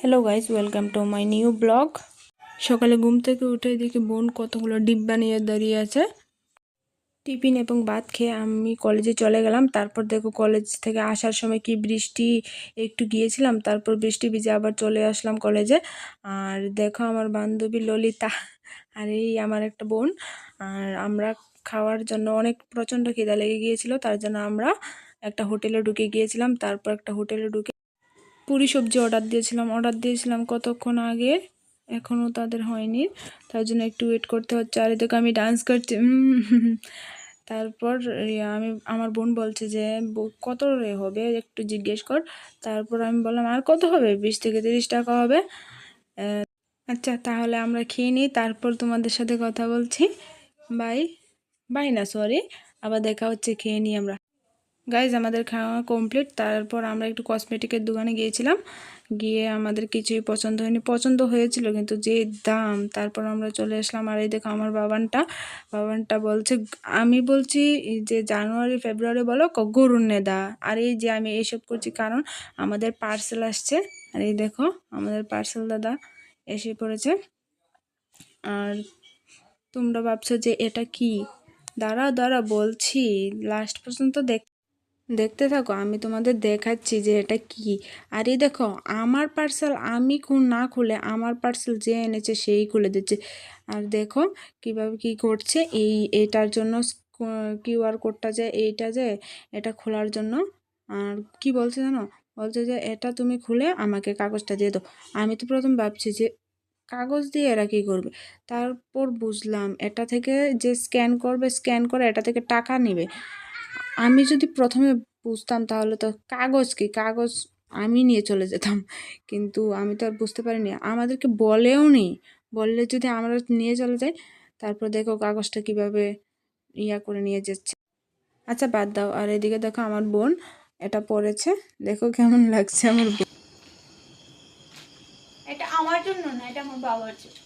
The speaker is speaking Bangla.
Hello guys, welcome to my new blog. সকালে ঘুম থেকে উঠে দেখি বোন কতগুলো ডিব্বা নিয়ে দাঁড়িয়ে আছে। টিফিন এবং ভাত খেয়ে আমি কলেজে চলে গেলাম। তারপর দেখো কলেজ থেকে আসার সময় কি বৃষ্টি, একটু গিয়েছিলাম, তারপর বৃষ্টি ভিজে আবার চলে আসলাম কলেজে। আর দেখো আমার বান্ধবী ললিতা আর এই আমার একটা বোন। আর আমরা খাওয়ার জন্য অনেক প্রচণ্ড খিদা লেগে গিয়েছিল, তার জন্য আমরা একটা হোটেলে ঢুকে গিয়েছিলাম। তারপর একটা হোটেলে ঢুকে পুরি সবজি অর্ডার দিয়েছিলাম কতক্ষণ আগে, এখনও তাদের হয়নি, তার জন্য একটু ওয়েট করতে হচ্ছে। আর এদিকে আমি ডান্স করছি। তারপর আমি আমার বোন বলছে যে কত রে হবে একটু জিজ্ঞেস কর। তারপর আমি বললাম আর কত হবে, 20 থেকে 30 টাকা হবে। আচ্ছা তাহলে আমরা খেয়ে নিই, তারপর তোমাদের সাথে কথা বলছি। বাই বাই না, সরি, আবার দেখা হচ্ছে, খেয়ে নিই আমরা। গাইজ আমাদের খাওয়া কমপ্লিট। তারপর আমরা একটু কসমেটিকের দোকানে গিয়েছিলাম, গিয়ে আমাদের কিছুই পছন্দ হয়নি, পছন্দ হয়েছিল কিন্তু যে দাম। তারপর আমরা চলে আসলাম। আর এই দেখো আমার বাবানটা বলছে, আমি বলছি যে জানুয়ারি ফেব্রুয়ারি বলো গরুর নেদা। আর এই যে আমি এইসব করছি কারণ আমাদের পার্সেল আসছে। আর এই দেখো আমাদের পার্সেল দাদা এসে পড়েছে। আর তোমরা ভাবছো যে এটা কি, দাঁড়া বলছি, লাস্ট পর্যন্ত দেখতে থাকো, আমি তোমাদের দেখাচ্ছি যে এটা কি। আর এই দেখো আমার পার্সেল আমি না খুলে আমার পার্সেল যে এনেছে সেই খুলে দিচ্ছে। আর দেখো কিভাবে কি করছে, এটার জন্য কিউআর কোডটা যে এটা খোলার জন্য। আর কি বলছে জানো, বলছে যে এটা তুমি খুলে আমাকে কাগজটা দিয়ে দাও। আমি তো প্রথম ভাবছি যে কাগজ দিয়ে এরা কী করবে, তারপর বুঝলাম এটা থেকে যে স্ক্যান করে এটা থেকে টাকা নেবে। আমি যদি প্রথমে বুঝতাম তাহলে তো কাগজ আমি নিয়ে চলে যেতাম, কিন্তু আমি তো আর বুঝতে পারিনি, আমাদেরকে বলেও নি, বললে যদি আমরা নিয়ে চলে যাই। তারপর দেখো কাগজটা কিভাবে করে নিয়ে যাচ্ছে। আচ্ছা বাদ দাও। আর এদিকে দেখো আমার বোন এটা পড়েছে, দেখো কেমন লাগছে আমার বোন। এটা আমার জন্য না, এটা আমার বাবার জন্য।